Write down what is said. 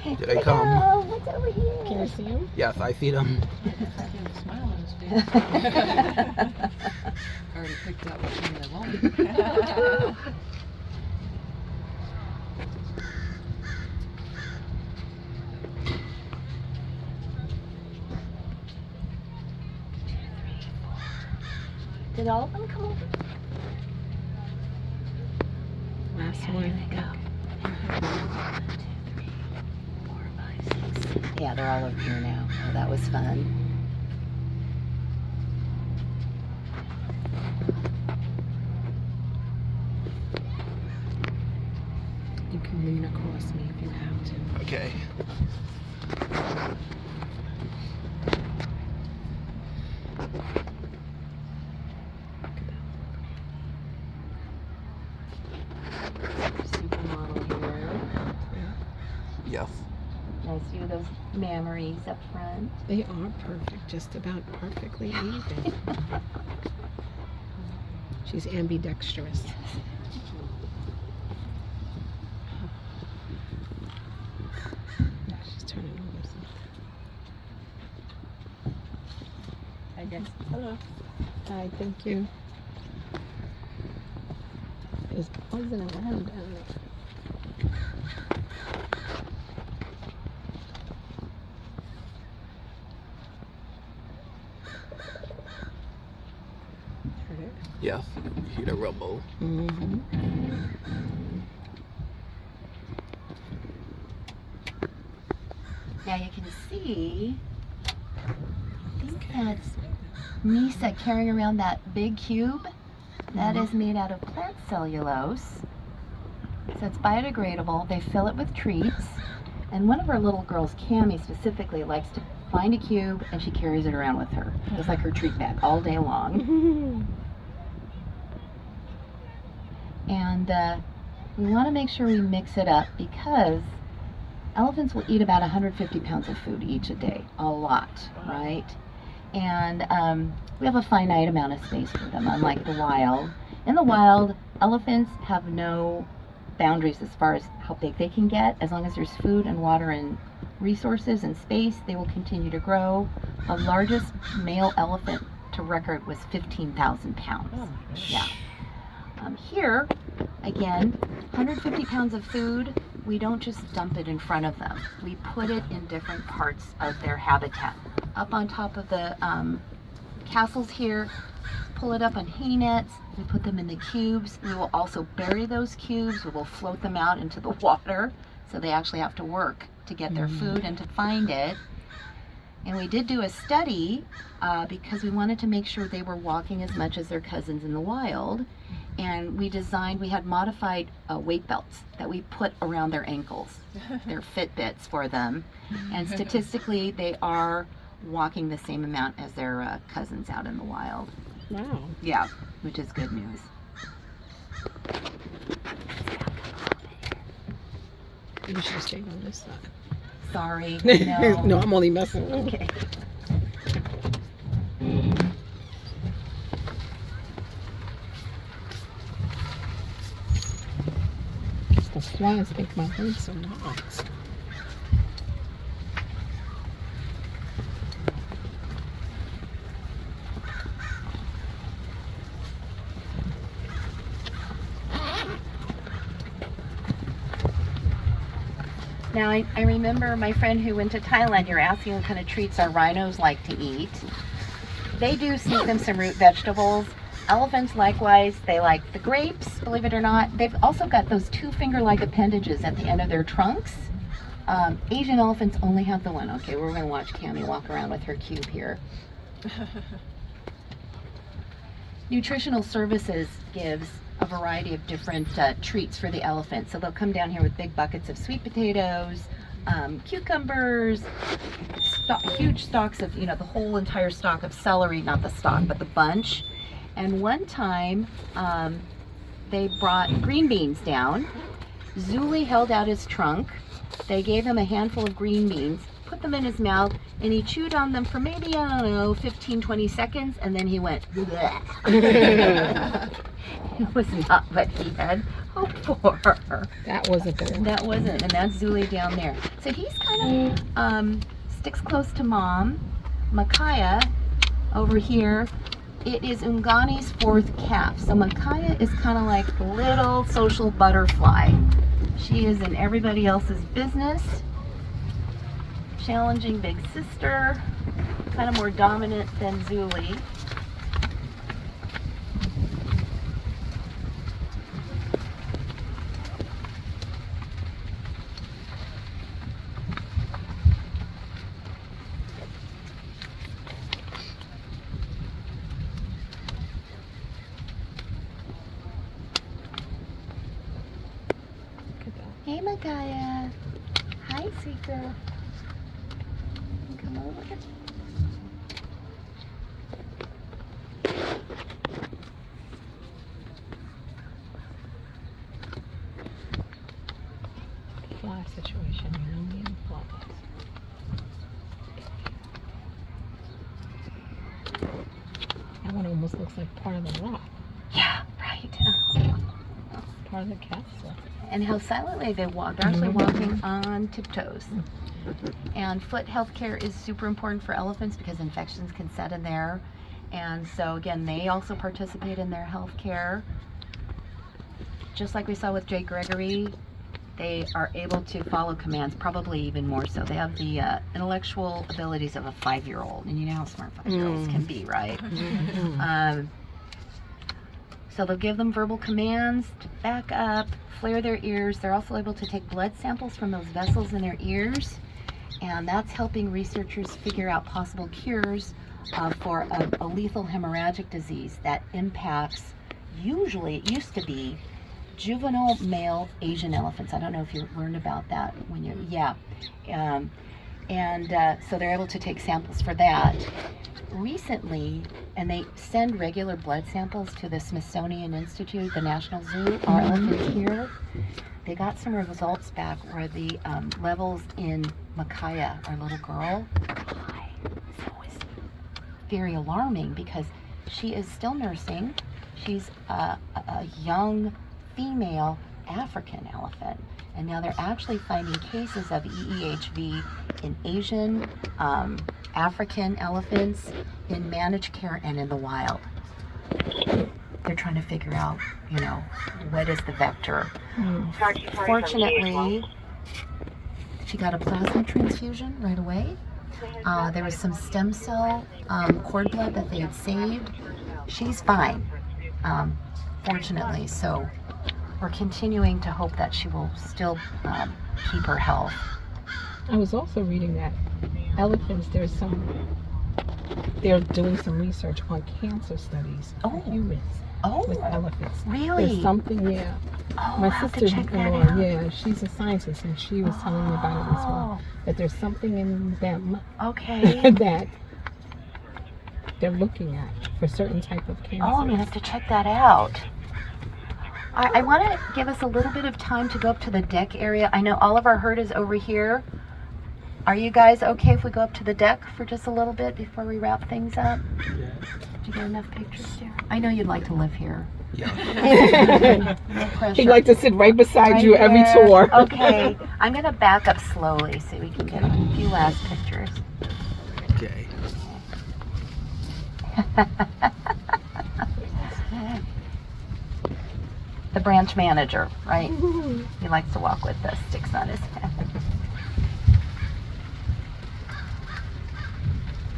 Here they come. What's over here? Can you see him? Yes, I see them. I can smile on his face. Already picked out which one they want. Did all of them come over? Last Okay, one. here they go. 1, 2, 3, 4, 5, 6. Yeah, they're all over here now. Oh, that was fun. You can lean across me if you have to. Okay. Supermodel here. Yes. Nice view of those mammaries up front. They are perfect, just about perfectly even. She's ambidextrous. She's turning over something. I guess. Hello. Hi, thank you. There's poison and lemon down there. Heard it? Yes. You hear the rumble. Mm-hmm. Now you can see, I think that's Qinisa carrying around that big cube. That is made out of plant cellulose. So it's biodegradable. They fill it with treats. And one of our little girls, Cami specifically, likes to find a cube and she carries it around with her. Just like her treat bag all day long. And we want to make sure we mix it up because elephants will eat about 150 pounds of food each a day. A lot, right? And we have a finite amount of space for them, unlike the wild. In the wild, elephants have no boundaries as far as how big they can get. As long as there's food and water and resources and space, they will continue to grow. The largest male elephant to record was 15,000 pounds. Oh my gosh. Yeah. Here, again, 150 pounds of food, we don't just dump it in front of them. We put it in different parts of their habitat. Up on top of the castles here, pull it up on hay nets, we put them in the cubes. We will also bury those cubes, we will float them out into the water, so they actually have to work to get their food and to find it. And we did do a study because we wanted to make sure they were walking as much as their cousins in the wild. And we had modified weight belts that we put around their ankles. They're Fitbits for them. And statistically, they are walking the same amount as their cousins out in the wild. Wow. Yeah, which is good news. You should have stayed on this side. Sorry. No. No, I'm only messing with you. Okay. The flies make my brain so nice. Now, I remember my friend who went to Thailand, you're asking what kind of treats our rhinos like to eat. They do sneak them some root vegetables. Elephants, likewise, they like the grapes, believe it or not. They've also got those two finger-like appendages at the end of their trunks. Asian elephants only have the one. Okay, we're going to watch Cami walk around with her cube here. Nutritional Services gives a variety of different treats for the elephants. So they'll come down here with big buckets of sweet potatoes, cucumbers, huge stalks of, the whole entire stalk of celery, not the stalk, but the bunch. And one time, they brought green beans down. Zuli held out his trunk. They gave him a handful of green beans, put them in his mouth, and he chewed on them for maybe, 15, 20 seconds, and then he went, bleh. It was not what he had hope for. That wasn't the one. That wasn't, and that's Zuli down there. So he's kind of sticks close to mom. Kaia over here, it is Umngani's fourth calf. So Kaia is kind of like the little social butterfly. She is in everybody else's business. Challenging big sister, kind of more dominant than Zuli. Hey, Kaia. Hi, sweet girl. Come over. Fly situation, you know, me and flies. That one almost looks like part of the rock, Yeah, right. part of the capsule. And how silently they walk. They're actually walking on tiptoes. And foot health care is super important for elephants because infections can set in there. And so again, they also participate in their health care. Just like we saw with Jay Gregory, they are able to follow commands, probably even more so. They have the intellectual abilities of a 5-year-old, and you know how smart 5-year-olds can be, right? So they'll give them verbal commands to back up, flare their ears. They're also able to take blood samples from those vessels in their ears, and that's helping researchers figure out possible cures for a lethal hemorrhagic disease that impacts, usually, it used to be, juvenile male Asian elephants. I don't know if you learned about that when you, so they're able to take samples for that. Recently, and they send regular blood samples to the Smithsonian Institute, the National Zoo, our elephants here. They got some results back where the levels in Kaia, our little girl, are high. So it's very alarming because she is still nursing. She's a young female African elephant, and now they're actually finding cases of EEHV in Asian, African elephants in managed care and in the wild. They're trying to figure out, you know, what is the vector. Fortunately, she got a plasma transfusion right away. There was some stem cell cord blood that they had saved. She's fine, fortunately, so we're continuing to hope that she will still keep her health. I was also reading that elephants, they're doing some research on cancer studies for humans with elephants. Really? There's something, yeah. Oh, My I'll have to check that sister-in-law, out. yeah, she's a scientist, and she was telling me about it as well. That there's something in them that they're looking at for certain type of cancer. Oh, I'm gonna have to check that out. I want to give us a little bit of time to go up to the deck area. I know all of our herd is over here. Are you guys okay if we go up to the deck for just a little bit before we wrap things up? Yeah. Did you get enough pictures there? I know you'd like to live here. Yeah. No pressure. He'd like to sit right beside Right you every there. tour. Okay, I'm gonna back up slowly so we can get a few last pictures. Okay. The branch manager, right? He likes to walk with the sticks on his head.